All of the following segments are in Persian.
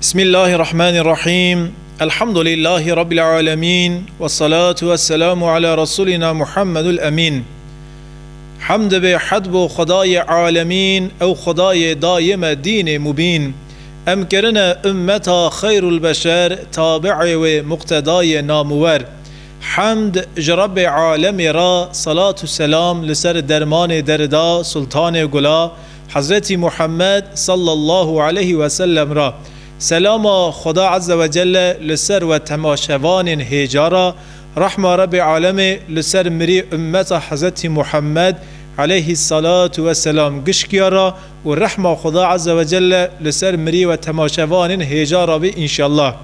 بسم الله الرحمن الرحيم الحمد لله رب العالمين والصلاة والسلام على رسولنا محمد الأمين. حمد به حدب خدای عالمین او خدای دایم دین مبین. ام کرنا امتا خیر البشر تابع و مقتدای نامور. حمد جرب عالم را صلاة و سلام لسر درمان دردا سلطان گلا حضرت محمد صلی الله علیه و سلم را. سلام خدا عز و جل لسر و تماشوان هجارا. رحمة رب عالم لسر مری امت حضرت محمد عليه الصلاة والسلام قشكيارا والرحمة خدا عز وجل لسر مري وتماشوان هجارا بي إن شاء الله.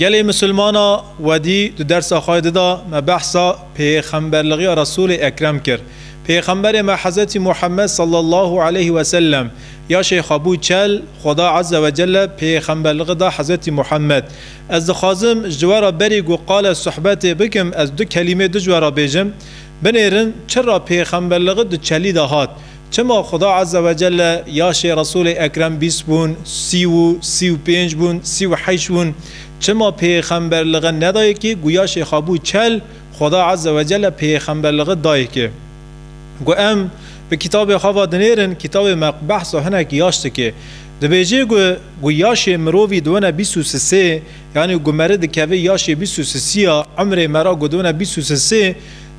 قال مسلمانا ودي دو درس خايد دا ما بحثا پیغمبر لغي رسول اكرم كر. پیغمبر ما حضرت محمد صلى الله عليه وسلم يا شيخ ابو چل خدا عز وجل پیغمبر لغي دا حضرت محمد. از خازم جوارا بريق وقال صحبت بكم از دو كلمة دو جوارا بيجم بنیرن چرا پیغمبر لغت چلی دهات چما خدا عز و جل یاش رسول اکرم 20 بون 30 و 35 بون 38 بون چما پیغمبر لغت ندای که گویاش خابو چل خدا عز و جل پیغمبر لغت دای که گو ام به کتاب خوا دنیرن کتاب بحث هنک یاشت که دبیجه گو یاش مروی دونه 23 یعنی گو مرد که یاش 23 عمر مرا گو دونه 23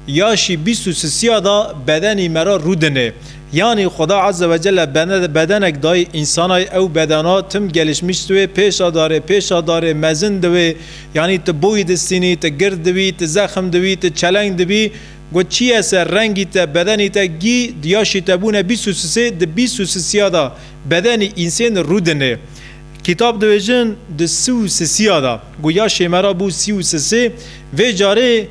یاشی 23 دا بدنی مرا رودنه یعنی خدا عز و جل بدنک دای انسانای او بدنات تم گلشمیش دوی پیشا داره مزن دوی یعنی تا بوی دستینی تا گرد دوی تا زخم دوی تا چلنگ دوی گو چی اثر رنگی تا بدنی تا گی دیاشی تا بونه 23 دا 23 دا بدنی انسان رودنه کتاب دویجن دا 33 دا گو یاشی مرا بو 33 و جاره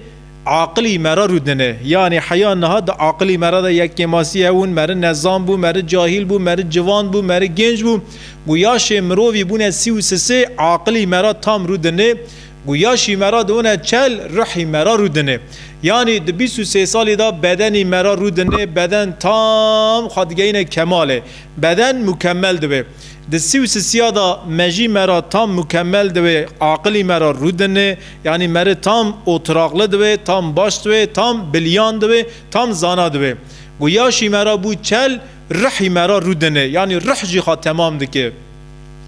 عاقلی مرا رودنه یعنی حیان نهاد عاقلی مرا دا یک کماسی اون مرا نظام بو مرا جاهل بو مرا جوان بو مرا گنج بو گویاش مروی بونه 33 عاقلی مرا تام رودنه گویاشی مرا دونه چل روحی مرا رودنه یعنی د 23 سالی دا بدنی مرا رودنه بدن تام خادگین کماله بدن مکمل دوه د 33 دا مجی مرا تام مکمل دوه عاقلی مرا رودنه یعنی مرا تام اوتراقله دوه تام باش دوه تام بلیان دوه تام زانا دوه گویاشی مرا بو چل روحی مرا رودنه یعنی روح جی خواه تمام دکه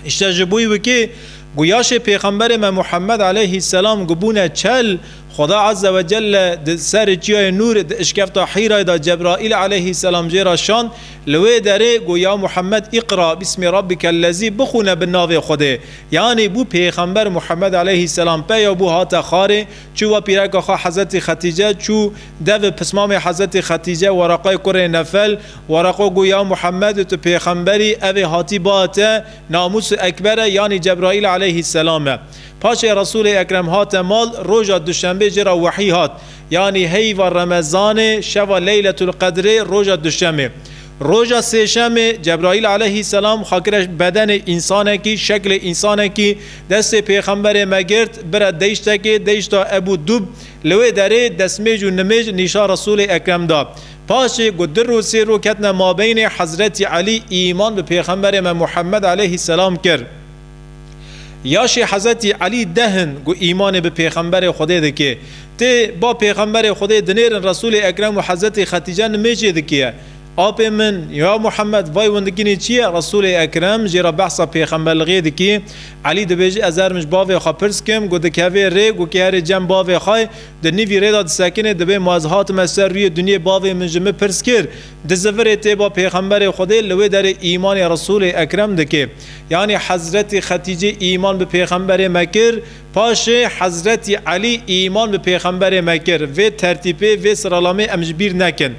اشتجبوی وکه گویاش پیغمبر ما محمد علیه السلام گبونه چل خدا عز و جل سر چیای نور اشکفتا حیره دا جبرائیل علیه السلام جیرا شان لوی داره گویا محمد اقرا بسم ربک الذی بخونه بالناو خوده یعنی بو پیغمبر محمد علیه السلام پیا بو هات خاره چو و پیرک خوا حضرت خدیجه چو دو پسمام حضرت خدیجه ورقای کره نفل ورقا گویا محمد تو پیغمبری او هاتی باته ناموس اکبر یعنی جبرائیل علیه السلام پاش رسول اکرم هات مال روزا دوشنبه جرا وحی هات یعنی هی و رمضان شب لیلة القدر روزا دوشنبه روزا سهشنبه جبرائیل علیه السلام خاکرش بدن انسانه کی شکل انسانه کی دست پیغمبر مگرد برا دیشتا که دیشتا ابو دوب لوی داره دسمیج و نمیج نیشا رسول اکرم دا پاش گدر رو سی رو کتنا ما بین حضرت علی ایمان به پیغمبر محمد علیه السلام کرد یاشی حضرت علی دهن گو ایمان به پیغمبر خدا دکه ته با پیغمبر خدا دنیر رسول اکرم و حضرت خدیجه نمیشه دکیه آپ من یا محمد وای وندگینی چیه رسول اکرم جرا بحثا پیغمبر لغی دکی علی دبیجی ازر مش باوی خوا پرس کم گو دکوی ری گو که هر جم باوی خواه دنیوی ری داد ساکنه دبی مازهات مسر روی دنیا باوی من جمع پرس کر دزفر تی با پیغمبر خدا لوی در ایمان رسول اکرم دکی یعنی حضرت خدیجه ایمان به پیغمبر مکر پاش حضرت علی ایمان به پیغمبر مکر و ترتیبه و سرالامه امجبیر نکن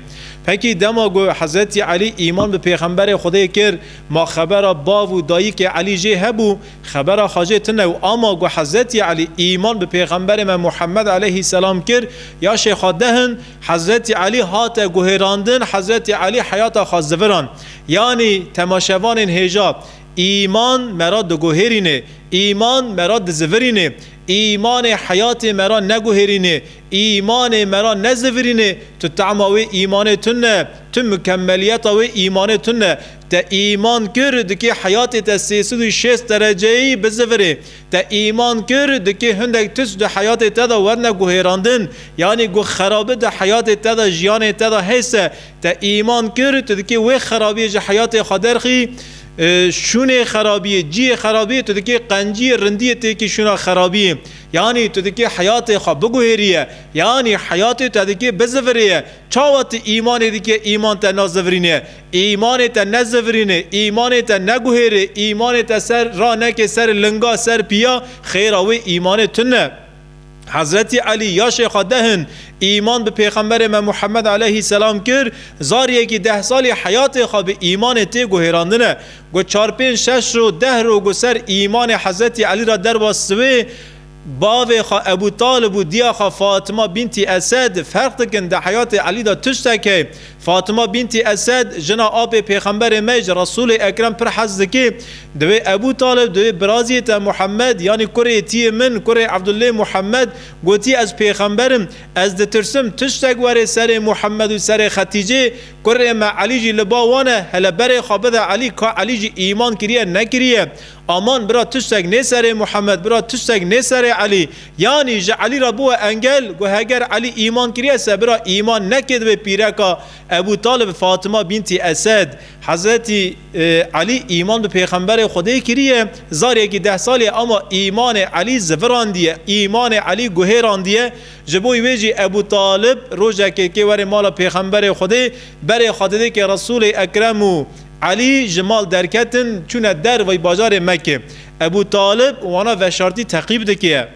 پکی دما گو حضرت علی ایمان به پیغمبر خدا کر ما خبر باو و دایی که علی جه هبو خبر خاجه تنو اما گو حضرت علی ایمان به پیغمبر ما محمد علیه السلام کر یا شیخ دهن حضرت علی هات گوهراندن حضرت علی حیات خازوران یعنی تماشوان هجاب ایمان مراد گوهرینه ایمان مراد زورینه ایمان حیات مرا نگوهرینه ایمان مرا نزورینه تو تعماوی ایمان تنه تو مکملیت و ایمان تنه تا ایمان کرد که حیات تا 360 درجه بزفره تا ایمان کرد که هندک تش ده حیات تا دا ورنه گوهراندن یعنی گو خرابه ده حیات تا دا جیان تا دا حسه تا ایمان کرد که وی خرابی جه حیات خدرخی شونه خرابیه جی خرابیه تو دکی قنجی رندیه تکی شونه خرابیه یعنی تو دکی حیات خواب بگوهریه یعنی حیات تو دکی بزفریه چاوت ایمان دکی ایمان تا نازفرینه ایمان تا نزفرینه ایمان تا نگوهره ایمان تا سر را نکه سر لنگا سر پیا خیراوی ایمان تنه حضرت علی یا شیخ دهن ایمان به پیغمبر من محمد علیه السلام کر زاریه که 10 سالی حیات خواب ایمان تی گوهراندنه گو 4 5 6 رو 10 رو گو سر ایمان حضرت علی را در واسوه باوی خوا ابو طالب و دیا خوا فاطمه بنت اسد فرق کن ده حیات علی دا تشتکه فاطمه بنت اسد جنا آب پیغمبر مج رسول اکرم پر حز که دوی ابو طالب دوی برازیت محمد یعنی کره تی من کره عبدالله محمد گوتی از پیغمبرم از ده ترسم تشتک وره سر محمد و سر خدیجه کره ما علی جی لباوانه هلا بره خوابه علی که علی جی ایمان کریه نکریه آمان برا تشتک نسر محمد برا تشتک نسر علی یعنی جا علی را بو انگل گو هگر علی ایمان کریه سه برا ایمان نکد به پیرکا ابو طالب فاطمه بنت اسد حضرت علی ایمان به پیغمبر خدا کریه زاریه که 10 ساله اما ایمان علی زفراندیه ایمان علی گوهراندیه جبوی ویجی ابو طالب روزه که وره مالا پیغمبر خدا بره خاطره که رسول اکرم علی جمال درکتن چون در وی بازار مکه ابو طالب وانا وشارتی تقیب دکیه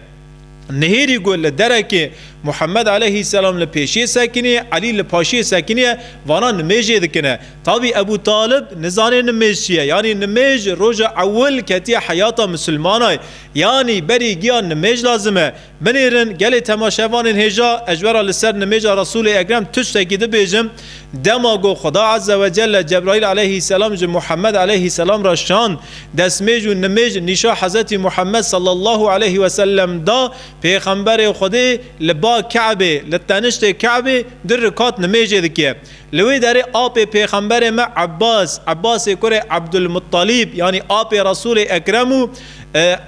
نهیری گل درکه محمد علیه السلام لپیشی سکنه علی لپاشی سکنه وانا نمیجه دکنه طبی ابو طالب نزانه نمیجیه یعنی نمیج روز اول کتی حیات مسلمانای یعنی بری گیان نمیج لازمه بنیرن گل تماشوان هجا اجورا لسر نمیج رسول اکرم تشتکی ده بیجم دماغو خدا عز و جل جبرائیل علیه السلام جو محمد علیه السلام را شان دسمیج و نمیج نشا حضرت محمد صلی الله علیه و سلم دا پیغمبر خدا لبا کعبه لتنشت کعبه در رکات نمیجه دکیه لوی داره آب پیغمبر ما عباس کره عبدالمطلب یعنی آب رسول اکرمو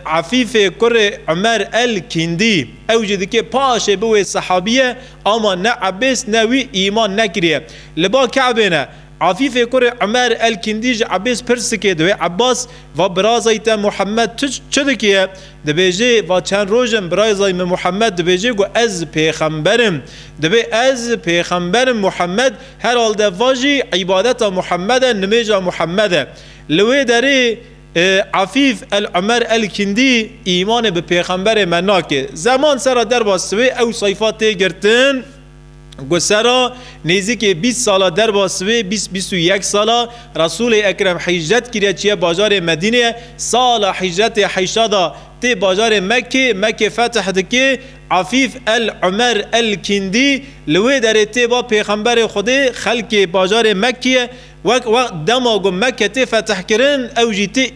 عفیف کره عمر الکندی اوجه دکیه پاشه بوی صحابیه اما نه عباس نوی ایمان نکریه لبا کعبه نه عفیف کره عمر الکندی عباس پرسکه دوی عباس و برازیت محمد چه دکیه دبیجه و چند روزم برازی محمد دبیجه گو از پیغمبرم دبی از پیغمبرم محمد هر حال دواجی عبادت محمد نمیجا محمد لوی داری عفیف العمر الکندی ایمان به پیغمبر مناکه زمان سر در باسوی او صیفات گرتن گسرا نزدیک 20 ساله در باسوی 20-21 ساله رسول اکرم حجت کریه چیه بازار مدینه سال حجت حیشادا تی بازار مکه فتح دکه عفیف العمر الکندی لوی در تی با پیغمبر خدا خلق بازار مکه و دماغ مکه تی فتح کرن او جیتی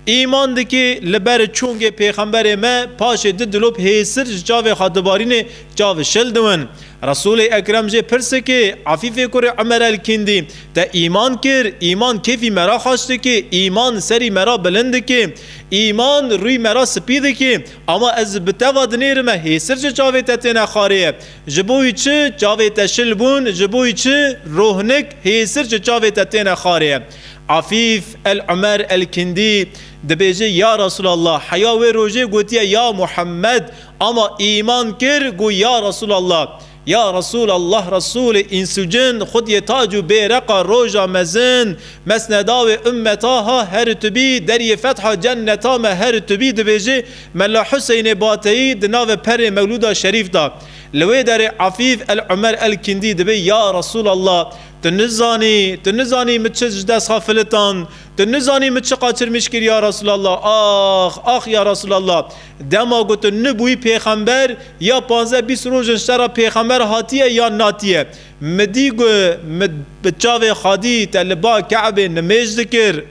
ایمان دکه لبر چونگ پیغمبر ما پاش دلوب هیسر جاو خادبارین جاو شلدون رسول اکرم جه پرسه که عفیف کره عمر الکندی تا ایمان کر ایمان کیفی مرا خواسته که ایمان سری مرا بلنده که ایمان روی مرا سپیده که اما از بتواد نیرمه هیسر جاوی تتین خاریه جبوی چه جاوی تشلبون جبوی چه روحنک هیسر جاوی تتین خاریه عفیف العمر الکندی دبیجه یا رسول الله حیا و روجه گوتیه یا محمد اما ایمان کر گو یا رسول الله یا رسول الله رسول انسجن خود یتاج و بیرقا روژا مزن مسنداو امتاها هر تبی دری فتح جنتا ما هر تبی دبیجه ملا حسین باتایی دناو پر مولودا شریف دا لوی در عفیف العمر الکندی دبی یا رسول الله تنزانی مچه دست غافلتان تنزانی مچه قاطر مشکر یا رسول الله آخ یا رسول الله دما گوت نبوی پیغمبر یا 15-20 روزش ترا پیغمبر هاتیه یا ناتیه مدیگو بچاو خادی تلبا کعب نمیج ذکر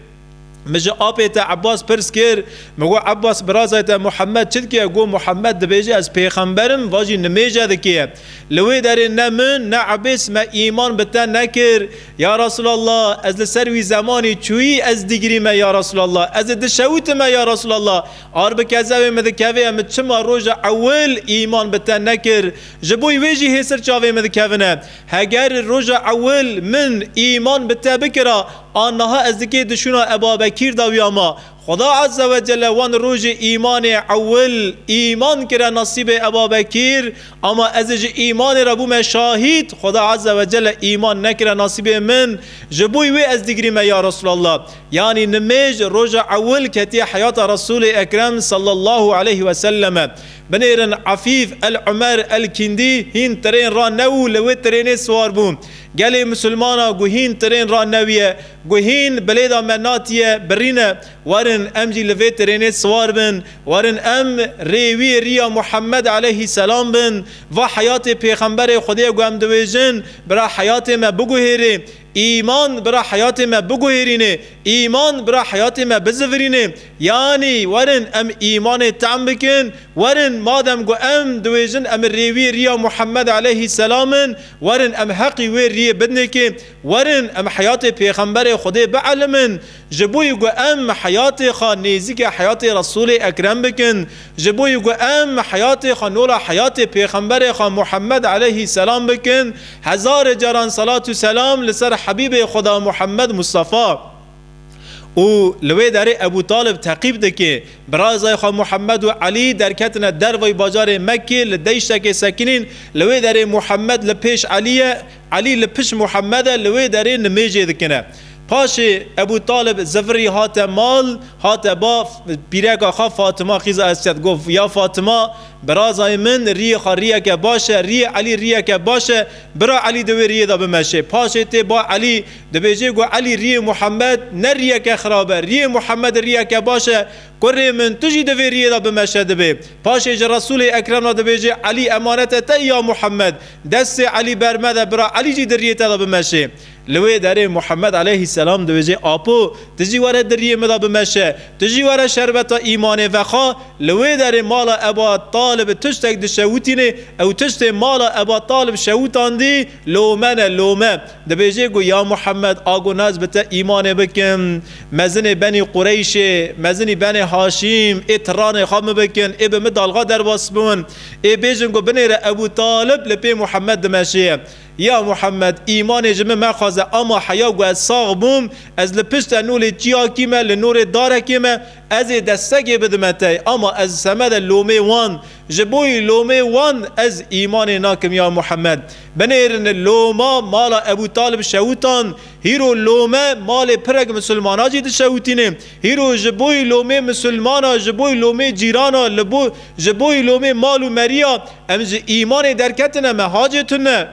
مجا آبیت عباس پرس کر مگو عباس برازایت محمد چد که گو محمد دبیجه از پیغمبرم واجی نمیجه دکیه لوی داره نه من نه عباس ما ایمان بتن نکر یا رسول الله از لسروی زمانی چوی از دیگری ما یا رسول الله از دشوت ما یا رسول الله آر بکذب مدکوی امت چما روز اول ایمان بتن نکر جبوی ویجی هسر چاوی مدکونه هگر روز اول من ایمان بتن بکرا آنها از دکی دشونا ابا بکیر داویاما خدا عز و جل وان روز ایمان اول ایمان کرا نصیب ابا بکیر اما از ایمان ربو ما شاهید خدا عز و جل ایمان نکرا نصیب من جبوی وی از دیگری ما یا رسول الله یعنی نمیج روز اول کتی حیات رسول اکرم صلی الله علیه و سلم بنیرن عفیف العمر الکندی هین ترین را نو لوی ترین سوار بوم گلی مسلمانا گوهین ترین را نویه گوهین بلیدا مناتیه برینه ورن ام جی لوی ترین سوار بن ورن ام ریوی ریا محمد علیه السلام بن و حیات پیغمبر خدای گوهم دویجن برا حیات ما بگوهیره ایمان برا حیات ما بگوهرینه ایمان برا حیات ما بزورینه یعنی ورن ام ایمان تعم بکن ورن مادم گو ام دویجن ام ریوی ریا محمد علیه السلام ورن ام حقی وی ری بدنه که ورن ام حیات پیغمبر خدا بعلمن جبوی گو ام حیات خا نیزی حیات رسول اکرم بکن جبوی گو ام حیات خا نولا حیات پیغمبر خا محمد علیه السلام بکن هزار جران صلات و سلام لسر حبیب خدا محمد مصطفی او لوی داره ابو طالب تقیب ده که برازای خواه محمد و علی در کتن در وی بازار مکه لدیشتک سکنین لوی داره محمد لپیش علی لپیش محمد لوی داره نمیجه دکنه پاش ابو طالب زفری هات مال هات با پیرک آخا فاطمه خیزا استید گفت یا فاطمه برازای من ری خاریه که باشه ری علی ریه که باشه برا علی دوی ریه دا بمشه پاشه تی با علی دویجه گو علی ری محمد نه ریه که خرابه ری محمد ریه که باشه کره من تجی دوی ریه دا بمشه دوی پاشه جا رسول اکرم دویجه علی امانت تا یا محمد دست علی برمده برا علی جی دریه تا بمشه لوی داره محمد علیه السلام دویجه آپو تجی واره دریه مدا بمشه تجی واره شربت ایمان وخا لوی داره مالا ابا طالب تشتک دشوتینه او تشت مالا ابا طالب شوتان دی لومه دویجه گو یا محمد آگو ناز بتا ایمان بکن مزن بنی قریش مزن بنی هاشیم اتران خام بکن ای به مدالغا در باسبون ای بیجن گو بنیر ابو طالب لپی محمد دمشه یا محمد ایمان جمع من خوازه اما حیا گو از ساغ بوم از لپشت نول جیا کیمه لنور داره کیمه از دستگی بدمته اما از سمد لومه وان جبوی لومه وان از ایمان ناکم یا محمد بنیرن لوما مالا ابو طالب شوتان هیرو لومه مال پرگ مسلمانا جید شوتینه هیرو جبوی لومه مسلمانا جبوی لومه جیرانا جبوی لومه مالو مریا امز ایمان درکتنه مهاجتونه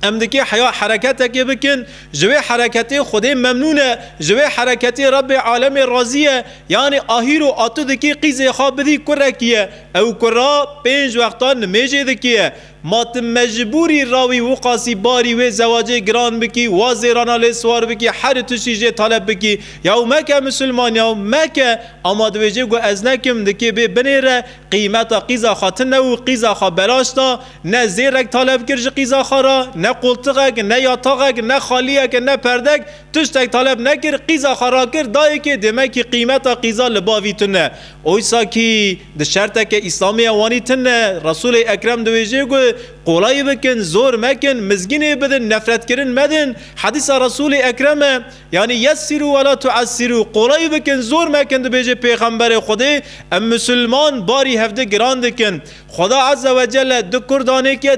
ام دکی حرکت که بکن جوی حرکتی خودی ممنونه جوی حرکتی رب عالم راضیه یعنی آهیر و آتو دکی قیزه خواب بدی کرکیه او کرا 5 وقتان نمیجه دکیه مات مجبوری راوی وقاسی باری و زواج گران بکی وازیرانا لسوار بکی هر توشیجه طالب بکی یا مکه مسلمان یا مکه اما دویجه گو از نکم دکی به بنیره قیمتا قیزا خاتنه و قیزا خواه بلاشتا نه زیرک طالب کرج قیزا خارا نه قلتقک نه یاتاقک نه خالیک نه پردک تشتک طالب نکر قیزا خارا کر دایی که دمکی قیمتا قیزا لباوی تنه اویسا کی ده شرطک اسلامی اوانی تنه رسول اکرم دویجه گو قولای بکن زور مکن مزگینه بدن نفرت کرن مدن حدیث رسول اکرمه یعنی یسیرو ولا تعسیرو قولای بکن زور مکن بیجه پیغمبر خدا ام مسلمان باری هفته گران دکن خدا عز و جل دکر دانه که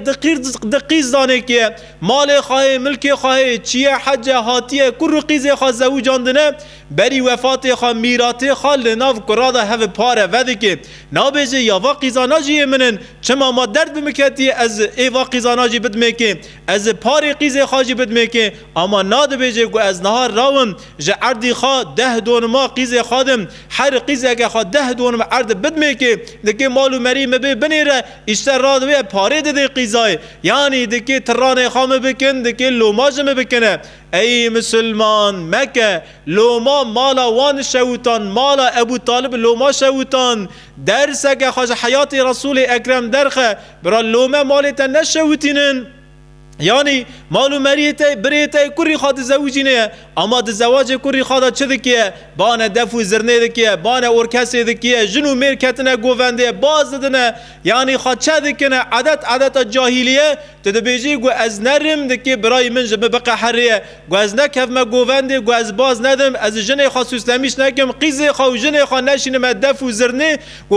دقیز دانه که مال خواه ملک خواه چیه حج هاتیه کرو قیز خواه زوجان دنه بری وفات خواه میرات خواه لناف کرادا هف پاره وده که نابیجه یا واقیزانا جیه منن چما ما درد بمکتی از ایوا قیزاناجی بدمه که از پاری قیز خاجی بدمه که اما ناد بیجه گو از نهار راوم جه عردی خواه 10 دونما قیز خادم هر قیز اگه خواه 10 دونما عرد بدمه که دکه مالو مریم بنیره اشتر رادوی پاره ده قیزای یعنی دکه ترانه خامه بکن دکه لوماجمه بکنه ای مسلمان مکه لوما مالا وان شوتان مالا ابو طالب لوما شوتان درسك خاش حياتي رسول اكرم درخه برا لوما مالتا نشوتينن يعني مالو مريته بريته كوري خاد زوجينه اما د زواج كوري خاد چه دکیه بانه دفو زرنه دکیه بانه اورکسه دکیه جنو میرکتنه گوونده باز ددنه يعني خاد چه دکنه عادت جاهلیه تدبیجی گو از نرم دکی برای من جبه بقى حریه گو از نکف ما گوونده گو از باز ندم از جنه خاص اسلامیش نکم قیزه خو جنه خا نشینه ما دفو زرنه و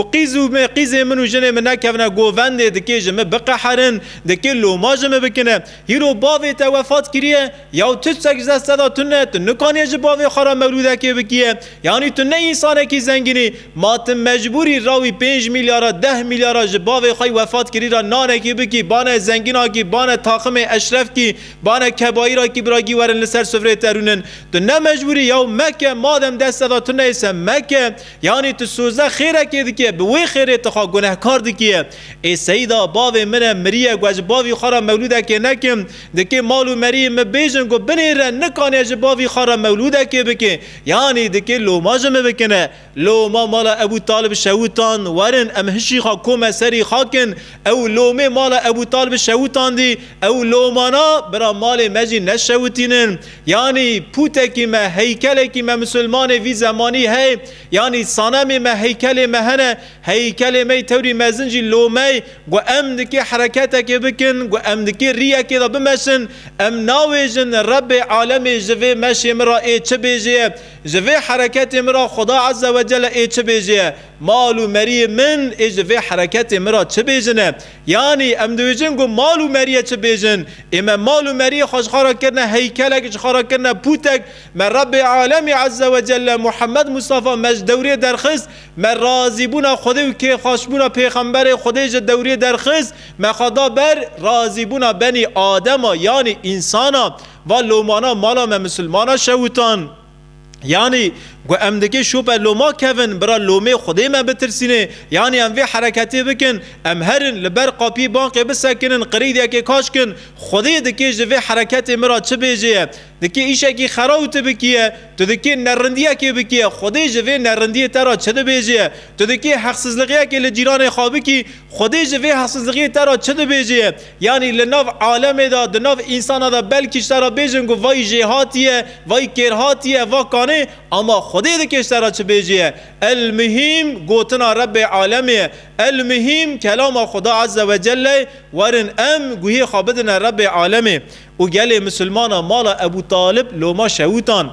قیزه منو جنه من نکفنه گوونده دکی جمه بقى حرن دکی لوما جمه بکنه هیرو باوی تا وفات کریه یا تو سجده صدا تنه نکانی ج باوی خرا مولوده که بکیه یعنی تو نه انسانه کی زنگینی مات مجبوری راوی 5 میلیارد 10 میلیارد ج باوی خای وفات کری را نانه کی بکی بانه زنگینا کی بانه طاقم اشرف کی بانه کبایرا کی براگی ورن لسر سفره ترونن تو نه مجبوری یا مکه مادم دست صدا تنه اس مکه یعنی تو سوزه خیره کی دکی به وی خیره تو گناهکار دکی ای سیدا باوی من مریه گوج باوی خرا مولوده که نکم دکی مالو مری مبیجن گو بنیره نکانی جباوی خارا مولوده که بکن یعنی دکی لوما جمع بکنه لوما مالا ابو طالب شوتان ورن امهشی خا کوم سری خاکن او لومه مالا ابو طالب شوتان دی او لومانا برا مال مجی نشوتینن یعنی پوتکی ما هیکلکی ما مسلمان وی زمانی هی یعنی صنم ما هیکل مهنه هیکل می توری مزنجی لومه گو ام دکی حرکتک بکن گو ام دکی ریه که دا بمشن ام ناویجن رب عالم جوه مشی مرا ای چه بیجه جوه حرکت مرا خدا عز و جل ای چه بیجه مالو مری من ای جوه حرکت مرا چه بیجنه یعنی ام دویجن گو مالو مری چه بیجن اما مالو مری خوشخارا کرنه هیکلک خوشخارا کرنه پوتک من رب عالم عز و جل محمد مصطفی مج دوری درخست من راضی بونا خدا که خوشبونا پیغمبر خدا ج دوری درخست من خدا بر راضی بونا بنی آدم یعنی انسانا و لومانا مالا من مسلمانا شوتان یعنی گو امدگی شوپ لوما کون برا لومه خودی من بترسینه یعنی ام وی حرکتی بکن ام هرن لبر قاپی بانقی بسکنن قرید یکی کاش کن خودی دکی جوی حرکتی مرا چه بیجیه دکی ایشه کی خراوت بکیه تو دکی نرندیه کی بکیه خودی جوی نرندیه ترا چه بیجیه تو دکی حقسزلقیه کی لجیران خوابی کی خودی جوی حقسزلقیه ترا چه بیجیه یعنی لناف عالم دا دناف انسان دا بلکش ترا بیجن گو وای جهاتیه وای کرهاتیه واکانه اما خودی دکش ترا چه بیجیه المهم گوتنا رب عالمیه المهم کلام خدا عز و جل ورن ام گوهی خوابدنا رب عالمیه و گل مسلمان مال ابو طالب لوما شوتان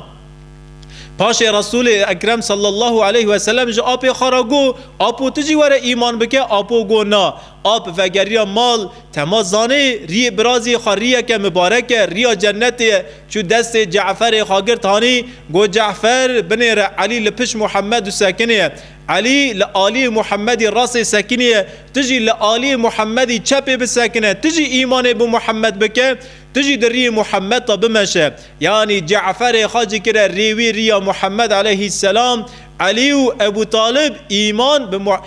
پاش رسول اکرم صلی الله علیه و سلم جو آپ خراگو آپو تجی ور ایمان بکه آپو گو نا آپ وگریا مال تمازانه ری برازی خاریه که مبارکه ریا جنت چو دست جعفر خاگر تانی گو جعفر بنیر علی لپش محمد ساکنه علی لآلی محمدی راس ساکنه تجی لآلی محمدی چپ بساکنه تجی ایمان بو محمد بکه تجي دري محمد بمشى يعني جعفر خاجي كده ريوي ريا محمد عليه السلام علي وابو طالب ايمان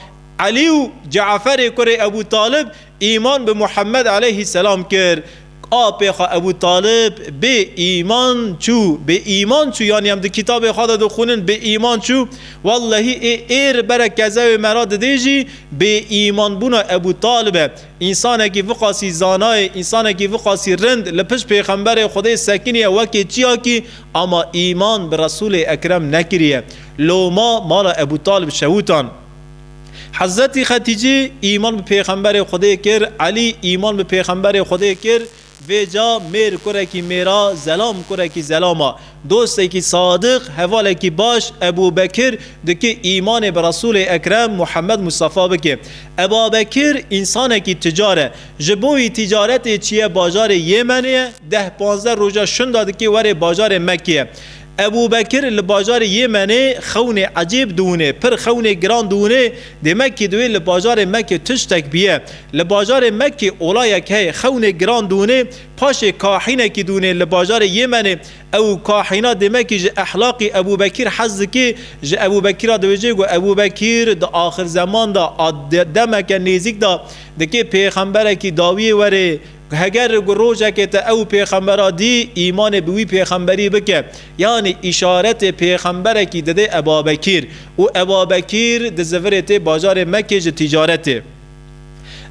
علي وجعفر كره ابو طالب ايمان بمحمد عليه السلام كر آب ابو طالب به ایمان چو یعنی هم ده کتاب خدا دو خونن به ایمان چو والله ایر برکزه و مراد دیجی به ایمان بونا ابو طالب انسان کی وقاسی زانای انسان کی وقاسی رند لپش پیغمبر خدا سکینی وکی چیا کی اما ایمان به رسول اکرم نکریه لوما مال ابو طالب شوتان حضرت خدیجه ایمان به پیغمبر خدا کر علی ایمان به پیغمبر خدا کر ویجا میر کره کی میرا زلام کره کی زلاما دوسته کی صادق حواله کی باش ابو بکر دکی ایمان به رسول اکرم محمد مصطفی بکه ابو بکر انسان کی تجاره جبوی تجارت چیه بازار یمنه 10-15 روزا شنده کی وره بازار مکه ابو بکر لبازار یمنه خون عجیب دونه پر خون گران دونه دمک دوی لبازار مکه تشتک بیه لبازار مکه اولای که خون گران دونه پاش کاحینه کی دونه لبازار یمنه او کاحینا دمک ج اخلاق ابو بکر حظ کی ج ابو بکر دوجه گو ابو بکر د آخر زمان دا دمک نزیک دا دکی پیغمبر کی داوی وره هگر روزه که تا او پیغمبر دی ایمان بوی پیغمبری بکه یعنی اشارت پیغمبر کی دده ابابکر و ابابکر د زورت بازار مکه تجارته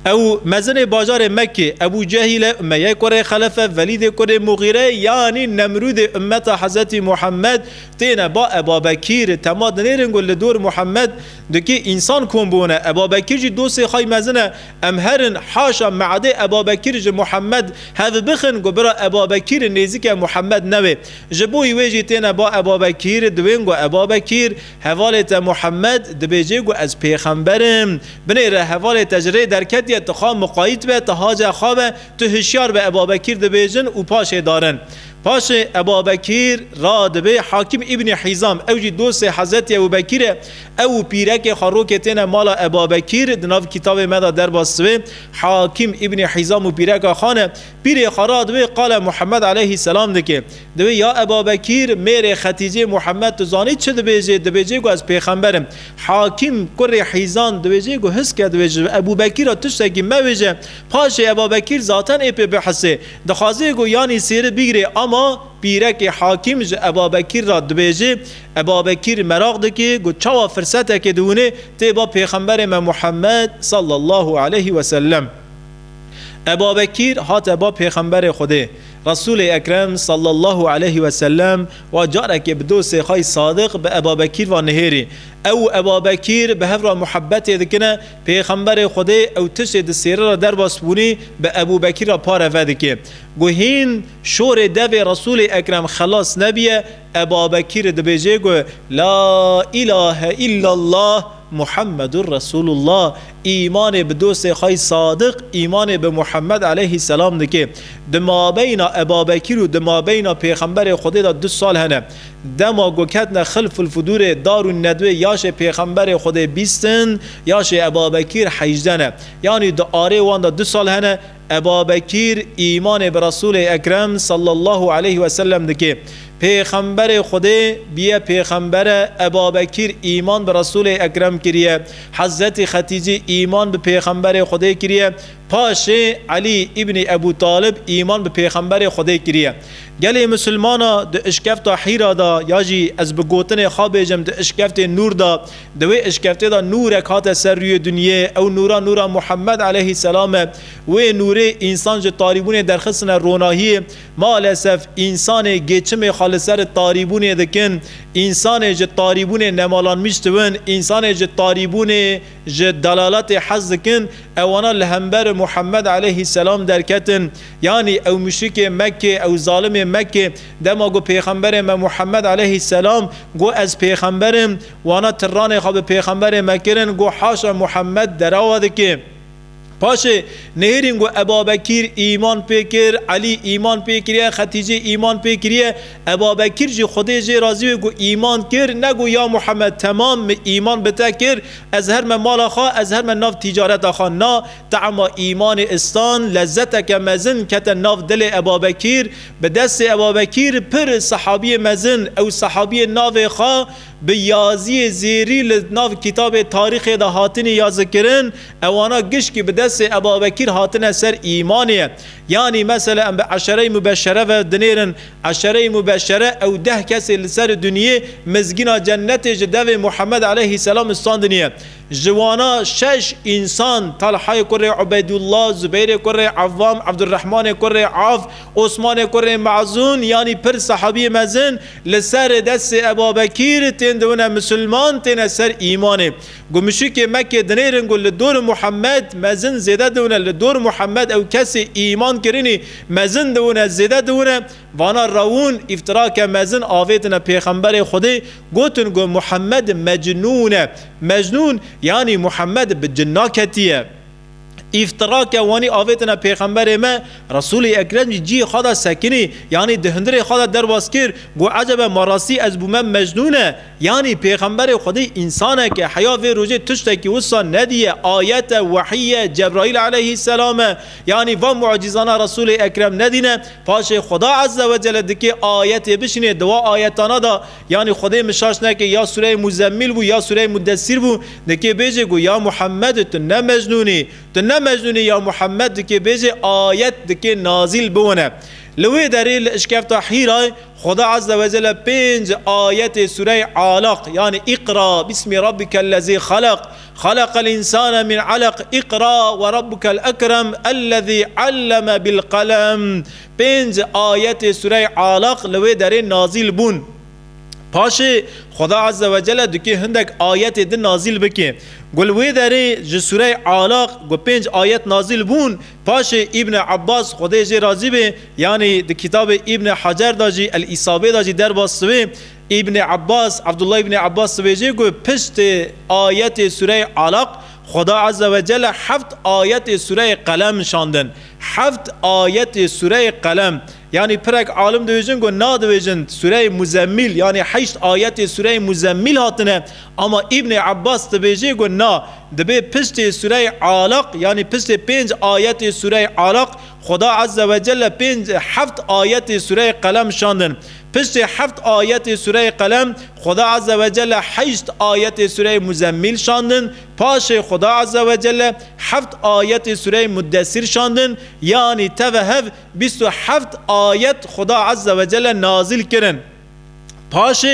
او مزن بازار مکه ابو جهل امیه کره خلفه ولید کره مغیره یعنی نمرود امت حضرت محمد تینا با ابابکر تماد نیرنگو لدور محمد دکی انسان کن بونه ابابکر جی دو سه خای مزنه امهرن حاشا معده ابابکر جی محمد هذا بخن گو برا ابابکر نیزی محمد نوه جبوی ویجی تینا با ابابکر دوینگو ابابکر حوالت محمد دبیجی گو از پیغمبرم بنیره حوالت تجره درکتی تخواه مقایت به تهاج خوابه تو هشیار به ابابکر دبیجن و پاشه دارن پاش ابابکر را دبی حاکم ابن حزام اوجی دوست حضرت ابوبکر او پیرک خروک تین مالا ابابکر دناف کتاب مدا در باسوه حاکم ابن حزام و پیرک خانه پیر خرا دبی قال محمد علیه السلام دکه دبی یا ابابکر میره ختیجه محمد تو زانی چه دبیجه گو از پیغمبرم حاکم کر حزان دبیجه گو حس کرد دبیجه ابوبکر تشتگی مویجه پاش ابابکر ذاتن اپ بحثه دخوازه گو یعنی سیر بگیره اما پیرک حاکم ابابکر را دبیجه ابابکر مراغ دکی گو چوا فرصته که دونه تی با پیغمبر محمد صلی الله علیه و سلم ابابکر هات با پیغمبر خوده رسول اکرم صلی الله علیه و سلم و جاره که بدو سیخای صادق به ابابکر و نهیری او ابابکر به هفرا محبت دکنه پیغمبر خوده او تشت سیره را در باسبونی به ابوبکر را پاره ودکه گوهین شور دو رسول اکرم خلاص نبیه ابابکر دبیجه گو لا اله الا الله محمد رسول الله ایمان به دوست خای صادق ایمان به محمد علیه السلام دکه دما بین ابابکر و دما بین پیغمبر خدا دا 2 سال هنه دما گوکتن خلف الفدور دار الندوه یاش پیغمبر خدا 20 یاش ابابکر 18 یعنی دا آره وان دا 2 سال هنه ابابکر ایمان به رسول اکرم صلی الله علیه و سلم دکه پیغمبر خدا بیه پیغمبر ابابکر ایمان به رسول اکرم کریه حضرت خدیجه ایمان به پیغمبر خدا کریه پاش علی ابن ابو طالب ایمان به پیغمبر خدا کریه گلی مسلمانا د اشکفت حیرا دا یاجی از بگوتن خواب جم د اشکفت نور دا دوی اشکفت دا نور کات سر روی دنیا او نورا محمد علیه السلام و نور انسان ج طالبون در خصن روناهی مالسف انسان گچم خالصر طالبون دکن انسان ج طالبون نمالان میشتون انسان ج طالبون ج دلالت حظ دکن اوانا لهمبر محمد علیه السلام درکتن یعنی او مشرک مکه او ظالم مکه دما گو پیغمبر محمد علیه السلام گو از پیغمبرم وانا تران خواب پیغمبر مکرن گو حاشا محمد دراواد که پاشه نهرین گو ابابکر ایمان پیکر علی ایمان پیکریه خدیجه ایمان پیکریه ابابکر جی خودی جی راضی گو ایمان کر نگو یا محمد تمام ایمان بتکر از هر مال خوا از هر ناف تجارت خوا نا تعما ایمان استان لذت که مزن کت ناف دل ابابکر به دست ابابکر پر صحابی مزن او صحابی ناف خوا به یازی زیری لناف کتاب تاریخ ده هاتنی یاز کرن اوانا گش که به دست ابابکر هاتن سر ایمانیه یعنی مثلا به عشره مبشره و دنیرن عشره مبشره او 10 کسی لسر دنیا مزگینا جنت جدو محمد علیه السلام استاندنیه جوانا 6 انسان طلحه کره عبیدالله زبیر کره عوام عبدالرحمن کره عاف عثمان کره معزون یعنی پر صحابی مزن لسر دست ابابکر تندونه مسلمان تن سر ایمانه گمشی که مکه دنیرن گل دور محمد مزن زیده دونه لدور محمد او کسی ایمان کرینی مزن دونه زیده دونه وانا راون افتراک مزن آویتنا پیغمبر خودی گوتن گو محمد مجنونه مجنون یعنی محمد بجناکتیه افتراک وانی آویتنا پیغمبر ما رسول اکرم جی خدا سکنی یعنی دهندر خدا در واسکر گو عجب مراسی از بومن مجنونه یعنی پیغمبر خدای انسانه که حیا و روزه تشتکی وصا ندیه آیت وحی جبرائیل علیه السلام یعنی و معجزانه رسول اکرم ندینه پاش خدا عز و جل دکی آیت بشینه دوا آیتانا دا یعنی خدای مشاش نکه یا سوره مزمل بو یا سوره مدثر بو دکی بیجه گو یا محمد تو نه مجنونی تو نه نمجنونی یا محمد که بیجه آیت که نازل بونه لوی دلیل اشکفت حیرای خدا عز و جل 5 آیت سوره علق یعنی اقرا بسم ربک الذی خلق خلق الانسان من علق اقرا و ربک الاکرم الذی علم بالقلم 5 آیت سوره علق لوی دلیل نازل بون پاشه خدا عز و جل دکی هندک آیت ده نازل بکه گلوی داره جو سوره علق گو 5 آیت نازل بون پاشه ابن عباس خدای جی راضی به یعنی ده کتاب ابن حجر داجی الاصابه داجی در باسوه ابن عباس عبدالله ابن عباس سویجی گو پشت آیت سوره علق خدا عز و جل 7 آیت سوره قلم شاندن 7 آیت سوره قلم یعنی پرک عالم دویجن گو نا دویجن سوره مزمل یعنی 8 آیت سوره مزمل هاتنه اما ابن عباس دویجی گو نا دبی پشت سوره علق یعنی پشت 5 آیت سوره علق خدا عز و جل 7 آیت سوره قلم شاندن پشت 7 آیت سوره قلم خدا عز و جل 8 آیت سوره مزمل شاندن پاش خدا عز و جل 7 آیت سوره مدثر شاندن یعنی توهف 27 آیت خدا عز و جل نازل کرن پاش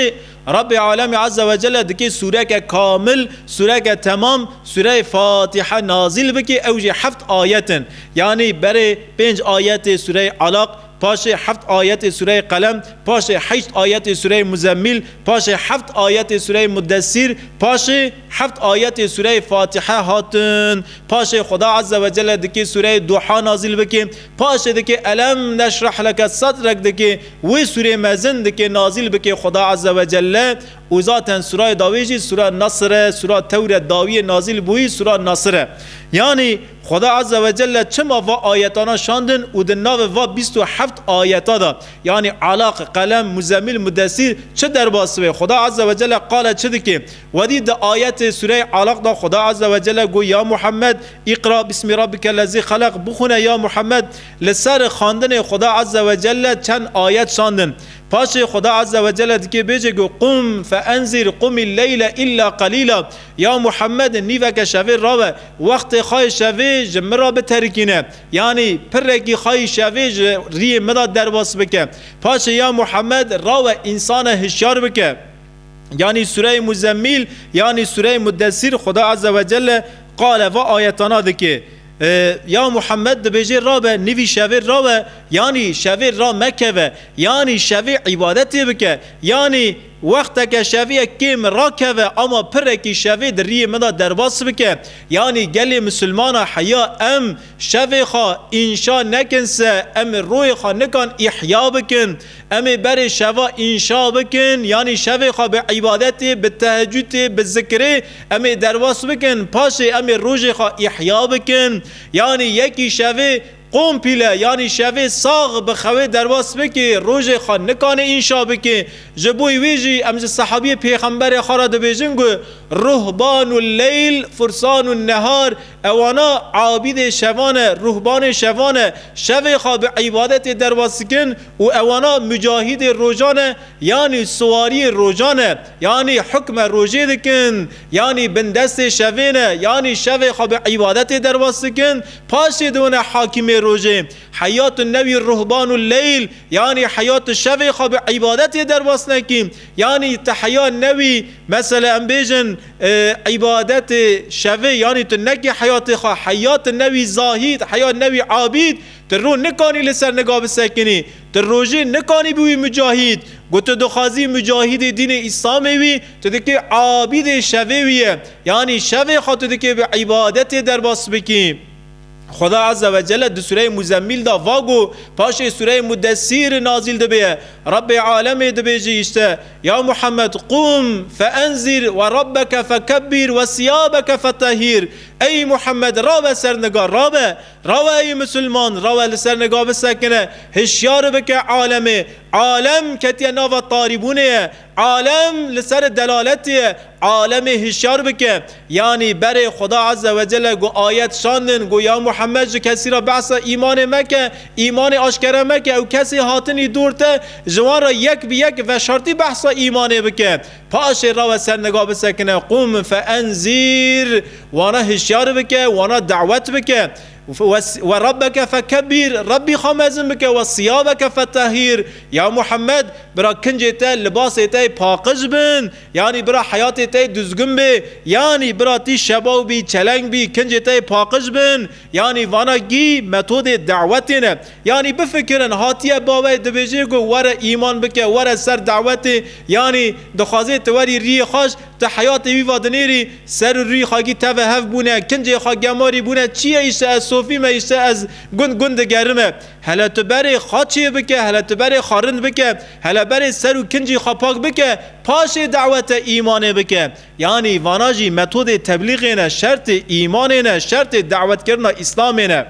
رب عالم عز و جل دکی سوره که کامل سوره که تمام سوره فاتحه نازل بکی اوجی 7 آیتن یعنی برای 5 آیت سوره علق پاش 7 آیت سوره قلم پاش 8 آیت سوره مزمل پاش 7 آیت سوره مدثر پاش 7 آیت سوره فاتحه هاتن پاش خدا عز و جل دکی سوره دوحا نازل بکی پاش دکی الم نشرح لك صدرک دکی و سوره مزن دکی نازل بکی خدا عز و جل و ذاتن سوره داویجی سوره نصر سوره تور داوی نازل بوی سوره نصر یعنی خدا عز و جل چما و آیتانا شاندن و دناو و 27 آیتا دا یعنی علق قلم مزمل مدثر چه در باسوه خدا عز و جل قال چه دکی ودی دا آیت سوره علق دا خدا عز و جل گو یا محمد اقرا بسم ربک الذی خلق بخونه یا محمد لسر خواندن خدا عز و جل چند آیت شاندن پاش خدا عز و جل دکی بیجه گو قم فانذر قم اللیل الا قلیلا یا محمد نیوک شوی راوه وقت خواهی شوی جمرا بترکینه یعنی پرکی خواهی شوی ری مدا درباس بکه پاش یا محمد راوه انسان هشیار بکه یعنی سوره مزمل یعنی سوره مدثر خدا عز و جل قال و آیتانا دکی یا محمد بجی رابه نوی شوی رابه یعنی شوی را مکوه یعنی شوی عبادتی بکه یعنی وقت که شوی کم را کوه اما پرکی شوی در ری مدا درباس بکه یعنی گلی مسلمان حیا ام شوی خواه انشا نکنسه ام روی خواه نکن احیا بکن ام بر شوا انشا بکن یعنی شوی خواه به عبادتی به تهجدی به ذکری ام درباس بکن پاش ام روی خواه احیا بکن یعنی یکی شوی قوم پیله یعنی شوی ساغ بخوی درباس بکی روژ خان نکانه اینشا بکی جبوی ویجی امز صحابی پیغمبر خارا دو بیجنگو رهبان اللیل فرسان النهار اوانا عابد شوانه رهبان شوانه شوی خواه به عبادت درباس کن و اوانا مجاهد روجانه یعنی سواری روجانه یعنی حکم روجه دکن یعنی بندست شوینه یعنی شوی خواه به عبادت درباس کن پاش دون حاکم روزه حیات النبی رهبان اللیل یعنی حیات شب خواب عبادت درباس نکیم یعنی تحیا نبی مثلا بیجن عبادت شب یعنی تو نکی حیات خواه حیات نبی زاهید حیات نبی عابد تو رو نکانی لسر نگاه بسکنی تو روزه نکانی بوی مجاهد گوت دخازی مجاهد دین اسلامی وی تو دکی عابد شبه ویه یعنی شب خواه تو دکی به عبادت درباس بکیم خدا عز و جل دو سوره مزمل دا واگو پاش سوره مدثر نازل دبیه رب عالم دبیجی اشته یا محمد قوم فانذر و ربک فکبر و ثیابک فطهر ای محمد راوه سرنگار راوه ای مسلمان راوه لسرنگاه بسکنه هشیار بک عالمه عالم کتی ناو طاربونه، عالم لسر دلالته، عالم هشیار بکه. یعنی بر خدا عز و جل گو آیت شاندن گو یا محمد جو کسی را بحث ایمان مکه، ایمان آشکره مکه، او کسی هاتنی دورته جوان را یک بی یک و شرطی بحث ایمان بکه. پاش را و سر نگاه بسکنه قوم فانذیر، وانا هشیار بکه، وانا دعوت بکه. و ربک فکبیر، ربی خامزن بکه. و ثیابک فطهیر، یا محمد برا کنجت لباست پاکش بن، یعنی برا حیاتت دزگم بی، یعنی برا تی شباو بی چلنگ بی کنجت پاکش بن. یعنی وانا گی متود دعوتینه، یعنی بفکرن هاتیه باوی دبیجه گو ور ایمان بکه، ور سر دعوت، یعنی دخوازه توری ری خوش تا حیات وی وادنیری سر ری خاگی توهف بونه، کنجه خاگماری بونه، چیه ایشه از صوفی ما ایشه از گند گرمه. هلا تبری خاچی بکه، هلا تبری خارند بکه، هلا بری سر و کنجی خاپاک بکه، پاش دعوت ایمان بکه. یعنی واناجی متود تبلیغینه، شرط ایمانینه، شرط دعوت کردن اسلامینه.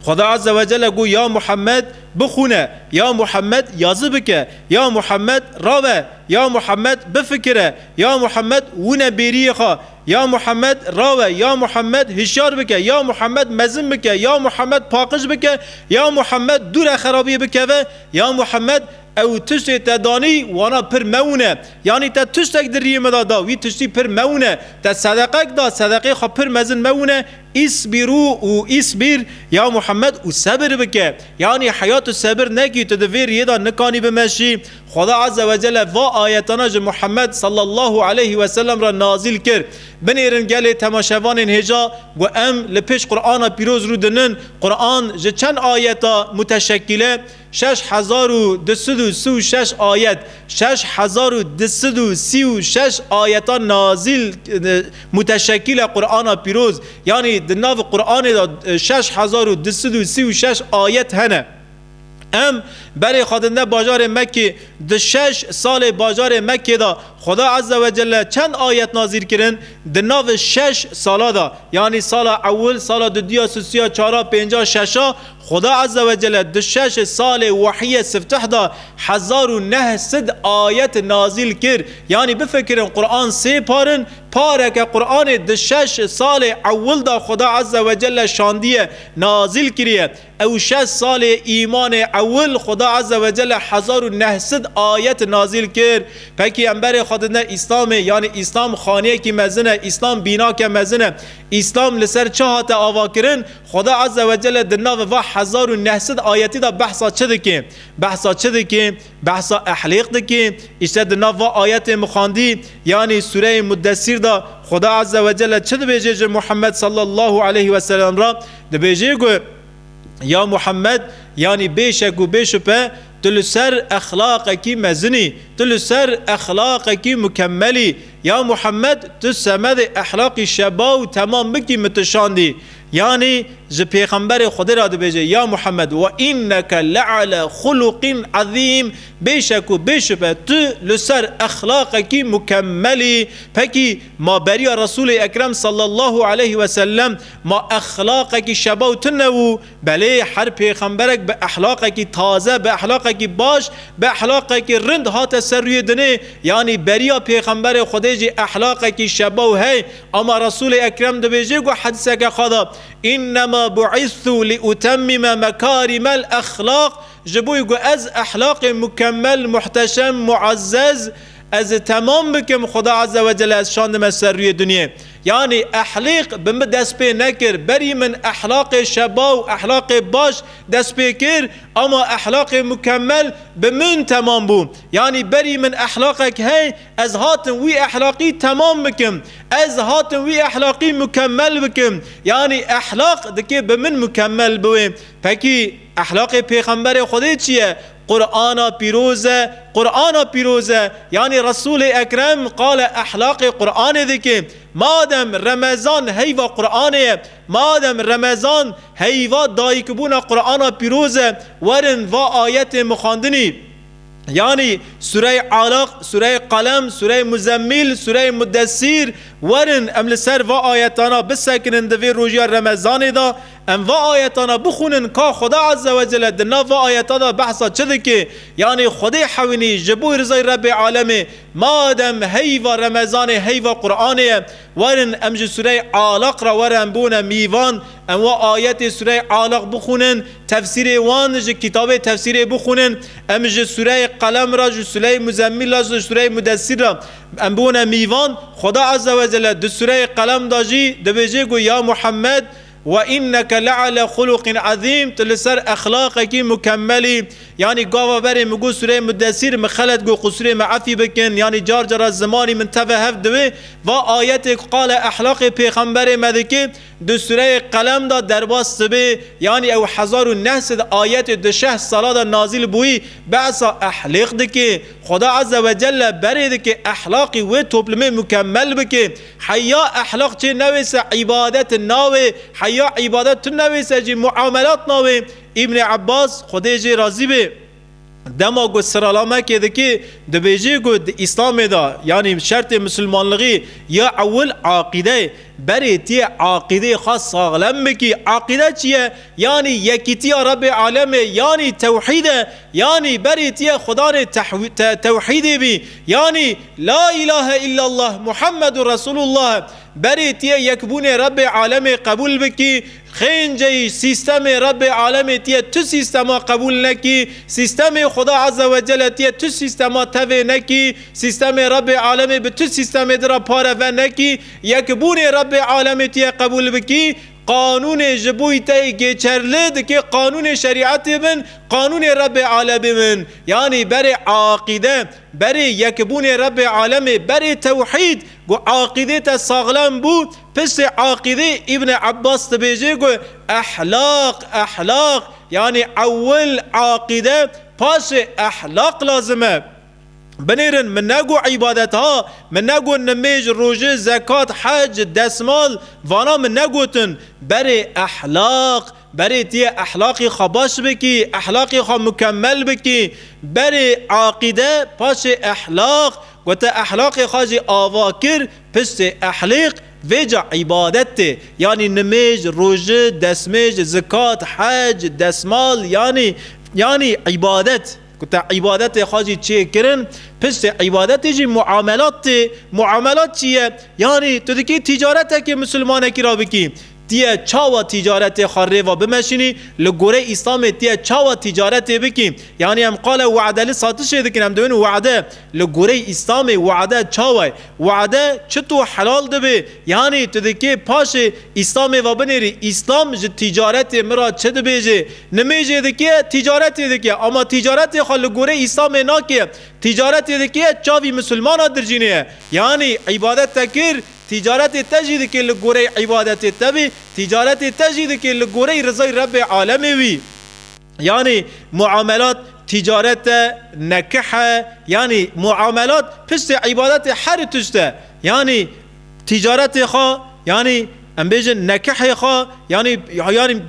خدا عز و جل گو یا محمد بخونه، یا محمد یازه بکه، یا محمد راوه، یا محمد بفکره، یا محمد ونه بیری خوا، یا محمد راوه، یا محمد هشیار بکه، یا محمد مزن بکه، یا محمد پاکش بکه، یا محمد دور خرابی بکه، و یا محمد او تشتی تدانی وانا پر مونه، یعنی تا تشتک دریه مدادا وی تشتی پر مونه، تا صدقه دا صدقه خوا پر مزن مونه. اسبرو و اسبر، یا محمد و صبر بکه، یعنی حیات و صبر نکی تدویر یدا نکانی بمشی. خدا عز و جل و آیتانا جو محمد صلی الله علیه و سلم را نازل کرد. بنیرن گل تماشوان هجا و ام لپیش قرآن پیروز رو دنن. قرآن جو چند آیتا متشکله؟ 6236 آیت، 6236 آیتا نازل متشکل قرآن پیروز. یعنی دناو قرآن دا 6236 آیت هنه. ام برای خادنده باجار مکه ده 6 سال باجار مکه دا خدا عز و جل چند آیت نازل کرن دناو 6 سالا دا، یعنی سال اول، سال دو، سوسیا، چارا، پینجا، ششا. خدا عز و جل ده 6 سال وحی سفتح دا 1900 آیت نازل کرد. یعنی بفکرن قرآن 3 پارن، پاره که قرآن ده 6 سال اول دا خدا عز و جل شاندیه نازل کریه. او 6 سال ایمان اول خدا عز و جل 1900 آیت نازل کرد. پکی انبر خودنه اسلام، یعنی اسلام خانه کی مزنه، اسلام بینا کی مزنه، اسلام لسر چهات آوا کرن. خدا عز و جل دناو و 1900 آیتی دا بحثا چه دکی؟ بحثا چه دکی؟ بحثا احلیق دکی. اشته دناو و آیت مخاندی، یعنی سوره مدثر دا خدا عز و جل چه دبیجه محمد صلی الله علیه و سلم را دبیجه گو یا محمد، یعنی بیشک و بیشپه تلو سر اخلاق کی مزنی، تلو سر اخلاق کی مکملی. یا محمد تو سمد اخلاق شبا و تمام بکی متشاندی. یعنی ز پیغمبر خدا را بجه یا محمد و اینک لعلى خلق عظیم، بیشک و بیشبه تو لسر اخلاق کی مکملی. پکی ما بریا رسول اکرم صلی الله علیه و سلم ما اخلاق کی شبا و تنو، بله هر پیغمبرک به اخلاق کی تازه، به اخلاق کی باش، به اخلاق کی رند هات سروی دنه. یعنی بریا پیغمبر خدا جی اخلاق کی شبا و هی، اما رسول اکرم دبیجه گو حدیثه که خدا انما بعثت لاتمم مکارم الاخلاق، جبوی گو از اخلاق مکمل محتشم معزز از تمام بکم خدا عز و جل از شاندم سر روی دنیا. یعنی احلیق بم دست پی نکر، بری من احلاق شبا و احلاق باش دست پی کر، اما احلاق مکمل بمن تمام بو. یعنی بری من احلاقک هی از هاتن وی احلاقی تمام بکم، از هاتن وی احلاقی مکمل بکم. یعنی احلاق دکی بمن مکمل بویم. پکی احلاق پیغمبر خدا چیه؟ قرآن پیروزه، قرآن پیروزه. یعنی رسول اکرم قال احلاق قرآن دکی مادم رمضان هیوا قرآنه، مادم رمضان هیوا دایکبون قرآن پیروزه ورن و آیت مخاندنی. يعني سوره علق، سوره قلم، سوره مزمل، سوره مدثر ورن ام لسر و آیتانا بسکنن دوی روژی رمضان دا ام و آیتانا بخونن که خدا عز و جل دنا و آیتانا بحثا چده که یعنی خدا حوینی جبوی رضای رب عالمه مادم هیوا رمضان هیوا قرآنه ورن ام جو سوره علق را ورن بون میوان ام و آیت سوره علق بخونن تفسیر وان جو کتاب تفسیر بخونن ام جو سوره قلم را جو سوره مزمل را جو سوره مدثر را ام بون میوان خدا عز و جل دو سوره قلم داجی دبیجه گو یا محمد وإنك لعلى خلق عظيم تلسر أخلاقك مكملي يعني قاوة بري مقو سورة مدثر مخلت قو قصورة معفي بكن يعني جار جار الزماني من تفهف دوي و آياتك قال أخلاق پیغمبر مذكي دو سورة قلم دا درباس تبي يعني او 1009 آيات دو شه صلاة نازل بوي بعصا أحلق دكي خدا عز وجل بري دكي أحلاقي و توبلمي مكمل بكي حيا أحلاق چه نويس عبادت ناوي حيا عبادت نويس جي معاملات ناوي ابن عباس خدا جي راضي بي دما گو سرالامه که دکی دبیجی گو اسلام دا یعنی شرط مسلمانلغی یا اول عقیده بری تی عقیده خاص ساغلم بکی عقیده چیه یعنی یکیتی رب عالمه یعنی توحیده یعنی بری تی خدا توحیده بی یعنی لا اله الا الله محمد رسول الله بری تی یکبون رب عالمه قبول بکی خنجی سیستم رب عالمه تی تو سیستما قبول نکی سیستم خدا عز و جل تی تو سیستما توی نکی سیستم رب عالمه به تو سیستم درا پاره و نکی یکبون رب عالمه تی قبول بکی قانون جبوی تای گچرلد که قانون شریعت بن قانون رب عالمه بن یعنی بر عقیده بر یکبون رب عالمه بر توحید گو عقیده تا ساغلم بود پس عقیده ابن عباس تبیجه گو احلاق یعنی اول عقیده پاس احلاق لازمه بنيرن من نگو عبادتها من نگو نميج روجه زكاة حج دسمال وانا من نگوتن بري احلاق بري تي احلاقي خباش بكي احلاقي خا مكمل بكي بري عقيدة باش احلاق وتا احلاقي خاجي آواكر پشت احليق وجا عبادت يعني نميج روجه دسميج زكاة حج دسمال يعني عبادت كتا عبادت خاجي چه کرن پس عبادت جي معاملات چیه يعني تو دکی تجارت که مسلمان کی را بکی تیه چاوا تجارت خاره و بمشینی لگوره اسلام تیه چاوا تجارت بکی یعنی هم قال وعده لساتش دکن هم دوین وعده لگوره اسلام وعده چاوه وعده چطور حلال دبه یعنی تو دکی پاش اسلام و بنیری اسلام جه تجارت مرا چه دبه جه نمیجه دکی تجارت دکی اما تجارت خال لگوره اسلام ناکه تجارت دکی چاوی مسلمان درجینه یعنی عبادت تکر تجارت تجید که لگوره عبادت تبی تجارت تجید که لگوره رضای رب عالمی وی یعنی معاملات تجارت نکح یعنی معاملات پشت عبادت هر تشته یعنی تجارت خوا یعنی ام بیجن نکح خوا یعنی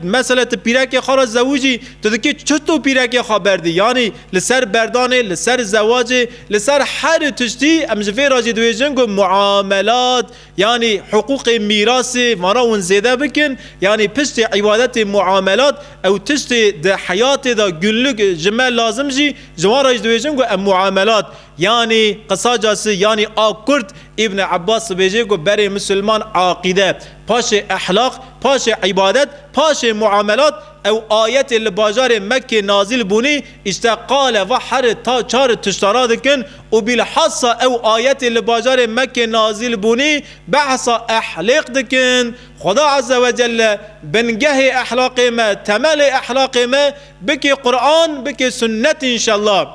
مثلا پیرک خوا را زوجی تو دکی چطور پیرک خوا بردی یعنی لسر بردانه لسر زواج لسر هر تشتی ام جفه راجی دویجن گو معاملات یعنی حقوق میراث مانا اون زیده بکن یعنی پشت عبادت معاملات او تشت ده حیات ده گلگ جمال لازم جی جوان راجی دویجن گو ام معاملات یعنی قصاجاسی یعنی آکرد ابن عباس بیجه گو بری مسلمان عقیده پاش احلاق پاش عبادت پاش معاملات او آیت الباجار مکه نازل بونی اشتقال و حر تا چار تشتارا دکن و بالحصة او آیت الباجار مکه نازل بونی بحثا احلاق دکن خدا عز و جل بنگه احلاق ما تمل احلاق ما بکی قرآن بکی سنت انشاءالله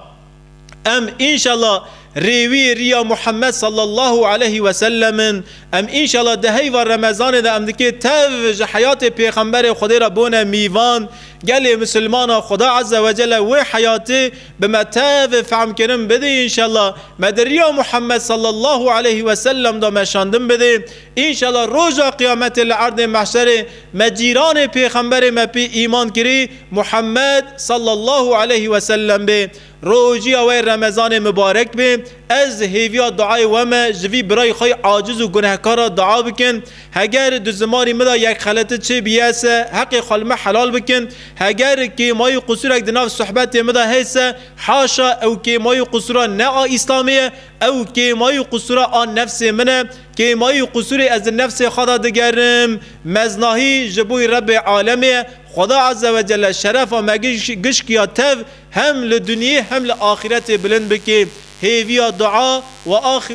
ام انشاءالله ریوی ریا محمد صلی الله علیه و سلم ام انشاءالله دهی و رمضان ده ام دکی توج حیات پیغمبر خدا را بونه میوان گل مسلمان خدا عز و جل و حیاته به متاو فهم کنم بده انشاءالله مدریا محمد صلی الله علیه و سلم دا مشاندم بده انشاءالله روزا قیامت الارض محشر مجیران پیغمبر مپی ایمان کری محمد صلی الله علیه و سلم به روجی اوی رمضان مبارک بی از هیویا دعای وما جوی برای خواهی عاجز و گناهکار دعا بکن هگر دو زمانی مدا یک خلطه چه بیاسه حق خالمه حلال بکن هگر که مای قصور اک دناف صحبت مدا هیسه حاشا او که مای قصور نه اسلامیه او که مای قصور آن نفس منه که مای قصور از نفس خدا دگرم مزناهی جبوی رب عالمه خدا عز و جل شرف و مگش کیا تف هم لدنیا هم لآخرت بلند بکی هیویا دعا و آخر